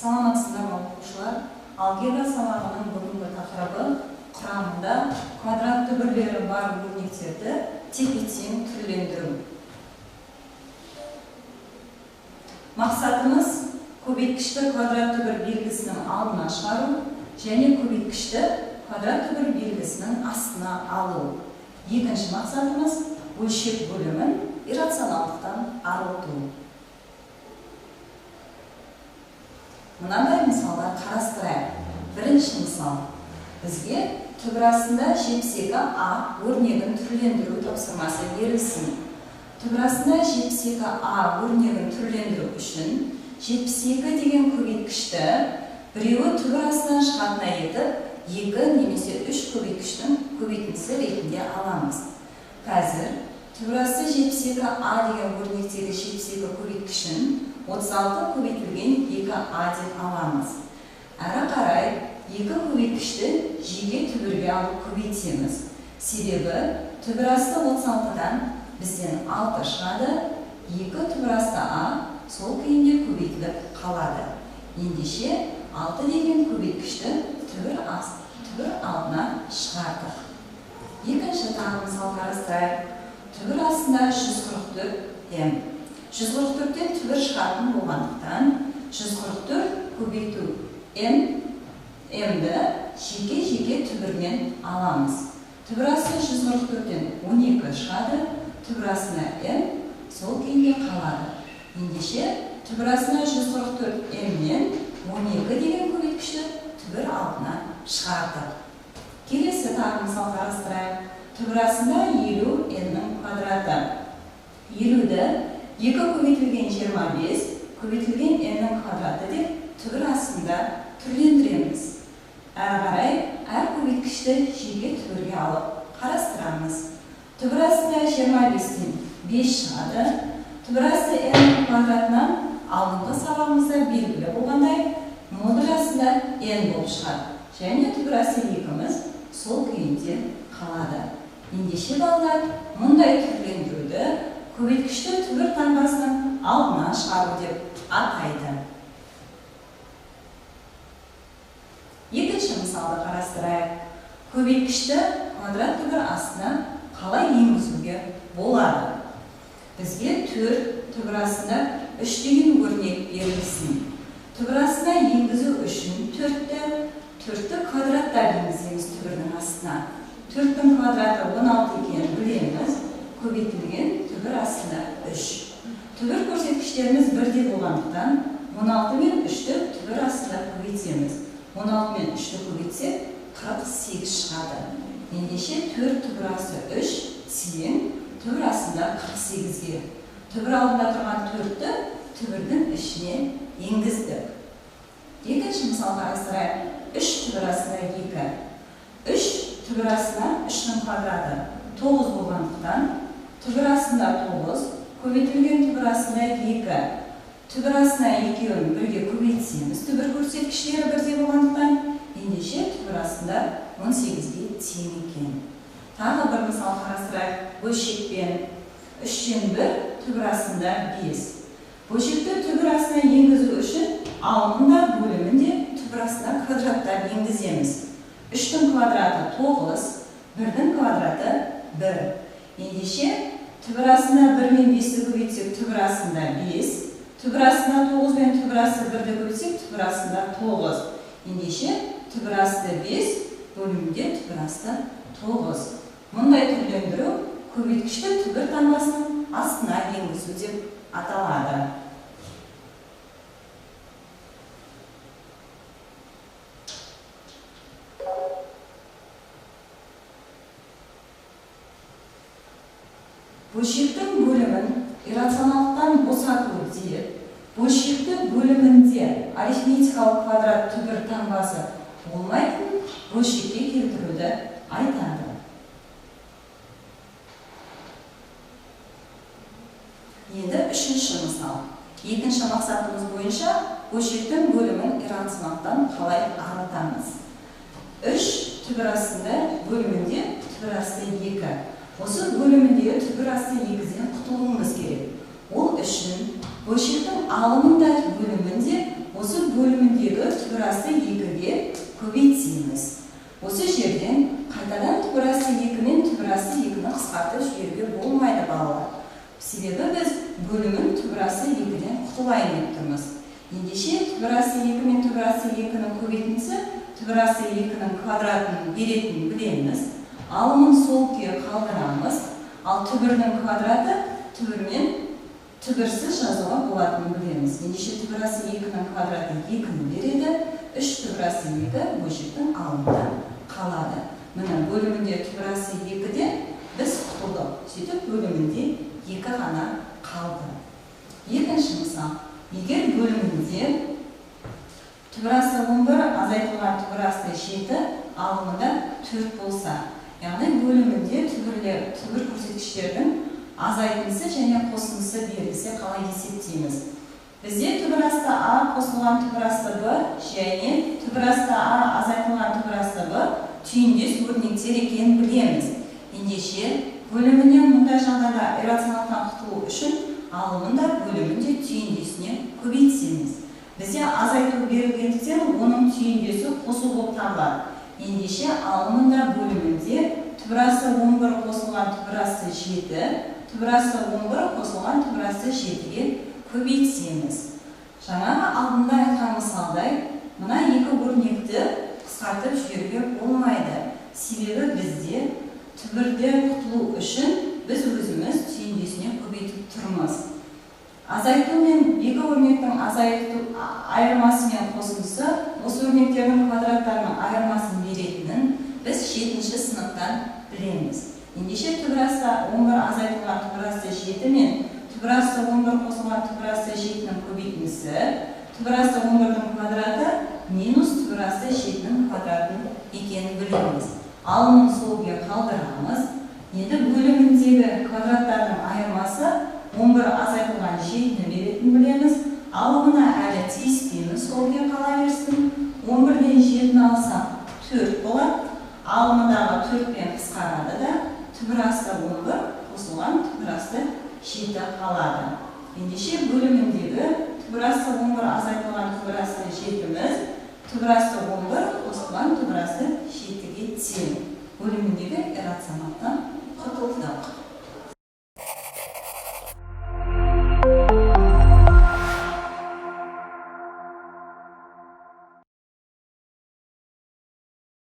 Саламатсыздар оқушылар. Алгебра сабағының бүгінгі тақырыбы құрамында квадрат түбірлері бар өрнектерді тепе-тең түрлендіру. Мақсатымыз көбейткішті квадрат түбір белгісінің алдына шығару және көбейткішті квадрат түбір белгісінің астына алу. Екінші мақсатымыз бөлшек бөлімін иррационалдықтан арылту. Мынандай мысалдар қарастырайық. Бірінші мысал. Бізге түбірасында 72А өрнегін түрлендіру тапсырмасы берілсін. Түбірасында 72А өрнегін түрлендіру үшін 72 деген көбейткішті біреуі түбірасынан шығатына етіп, 2 немесе 3 көбейткіштің көбейтіндісі ретінде аламыз. Қазір түбірасы 72А деген өрнектегі 72 көбейткішін 36 көбейтілген 2А деп аламыз. Әрі қарай 2 көбейткішті жеке түбірге алып көбейтеміз. Себебі түбірасты 36-дан бізден 6 шығады, 2 түбірасты А сол күйінде көбейтіліп қалады. Ендеше 6 деген көбейткішті түбір алдына шығардық. Екінші тағы мысал қарастырайық. Түбір астында 144М. 144-тен түбір шығатын болғандықтан 144 көбейту М-ді жеке түбірмен аламыз. Түбір асты 144-тен 12 шығады, түбір астына М сол күйінде қалады. Ендеше түбір астына 144М-нен 12 деген көбейткішті түбір алдына шығардық. Келесі тағы мысал қарастырайық. Түбір астында 50N-нің квадраты. 50-ді 2 көбейтілген 25, көбейтілген N-нің квадраты деп түбір астында түрлендіреміз. Әрі қарай әр көбейткішті жеке түбірге алып қарастырамыз. Түбір астында 25-тен 5 шығады. Түбір асты N-нің квадратынан алдыңғы сабағымызда белгілі болғандай модуль астында N болып шығады. Және түбір асты 2-міз сол күйінде қалады. Ендеше балалар, мұндай түрлендіруді көбейткішті түбір таңбасының алдына шығару деп атайды. Екінші мысалды қарастырайық. Көбейткішті квадрат түбір астына қалай енгізуге болады? Бізге 4 түбір астында 3 деген өрнек берілсін. Түбір астына енгізу үшін 4-ті квадраттар енгіземіз түбірдің астына. 4-тің квадраты 16 екенін білеміз. Көбейтілген түбір астында 3. Түбір көрсеткіштеріміз бірдей болғандықтан 16 мен 3-ті түбір астында көбейтеміз. 16 мен 3-ті көбейтсек 48 шығады. Ендеше 4 түбір асты 3 тең түбір астында 48-ге. Түбір алдында тұрған 4-ті түбірдің ішіне енгіздік. Екінші мысал қарастырайық. 3 түбір астында 2. 3 түбір астына 3-нің квадраты 9 болғандықтан түбір астында 9, көбейтілген түбір астында 2. Түбір астына 2-ін бірге көбейтсеміз, түбір көрсеткіштері бірдей болғандықтан, ендеше түбір астында 18-ге тең екен. Тағы бір мысал қарастырайық. Бөлшекпен 3-1 түбір астында 5. Бөлшекті түбір астына енгізу үшін алымында бөлімінде түбір астына квадраттар енгіземіз. 3-тің квадраты 9, 1-дің квадраты 1. Ендеше түбір астына 1 мен 5-ті көбейтсек түбір астында 5, түбір астына 9 мен түбір асты 1-ді көбейтсек түбір астында 9. Ендеше түбір асты 5, бөлімінде түбір асты 9. Мұндай түрлендіру көбейткішті түбір таңбасының астына енгізу деп аталады. Бөлшектің бөлімін иррационалдықтан босату деп, бөлшекті бөлімінде арифметикалық квадрат түбір таңбасы болмайтын бөлшекке келтіруді айтады. Енді үшінші мысал. Екінші мақсатымыз бойынша бөлшектің бөлімін иррационалдықтан қалай арылтамыз? 3 түбір астында бөлімінде түбір асты 2. Осы бөліміндегі түбір асты 2-ден құтылуымыз керек. Ол үшін бөлшектің алымында бөлімінде осы бөліміндегі түбірасты 2-ге көбейтеміз. Осы жерден қайтадан түбірасты 2 мен түбірасты 2-ні қысқартып жіберуге болмайды балалар. Себебі біз бөлімін түбірасты 2-ден құтылайын деп тұрмыз. Ендеше түбірасты 2 мен түбірасты 2-ның көбейтіндісі түбірасты 2-ның квадратын беретінін білеміз. Алымын сол күйі қалдырамыз. Ал түбірінің квадраты түбірмен түбірсіз жазуға болатынын білеміз. Ендеше түбірасты 2-ның квадраты 2-ні береді. 3 түбірасты 2 бөлшектің алымында қалады. Міне бөлімінде түбірасты 2-де біз құтылдық. Сөйтіп бөлімінде 2 ғана қалды. Екінші мысал. Егер бөлімінде түбірасты 11 азайтылған түбірасты 7 алымында 4 болса, яғни бөлімінде түбір көрсеткіштердің азайтындысы және қосындысы берілсе қалай есептейміз? Бізде түбірасты А қосылған түбірасты Б және түбірасты А азайтылған түбірасты Б түйіндес өрнектер екенін білеміз. Ендеше бөлімінен мұндай жағдайда иррационалдықтан құтылу үшін алымында бөлімінде түйіндесіне көбейтеміз. Бізде азайту берілгендіктен оның түйіндесі қосу болып табылады. Ендеше алымында бөлімінде түбірасты 11 қосылған түбірасты 7, түбірасты 11 қосылған түбірасты 7-ге көбейтеміз. Жаңағы алдында айтқан мысалдай, мына 2 өрнекті қысқартып жіберуге болмайды. Себебі бізде түбірден құтылу үшін біз өзіміз түйіндесіне көбейтіп тұрмыз. Азайту мен 2 өрнектің айырмасы мен қосындысы осы өрнектердің квадраттарының айырмасын беретінін біз 7-ші сыныптан білеміз. Ендеше түбірасты 11 азайтылған түбірасты 7 мен түбірасты 11 қосылған түбірасты 7-ның көбейтіндісі түбірасты 11-дің квадраты минус түбірасты 7-ның квадратын екенін білеміз. Алымын сол күйі қалдырамыз. Енді бөліміндегі квадраттардың айырмасы 11 азайтылған 7-ні беретінін білеміз. Алымына әлі тиіспейміз, сол күйі қала берсін. 11-ден 7-ні алсам 4 болады. Алымындағы 4-пен қысқарады да түбірасты 11 қосылған түбірасты 7 қалады. Ендеше бөліміндегі түбірасты 11 азайтылған түбірасты 7-міз түбірасты 11 қосылған түбірасты 7-ге тең. Бөліміндегі иррационалдықтан құтылдық.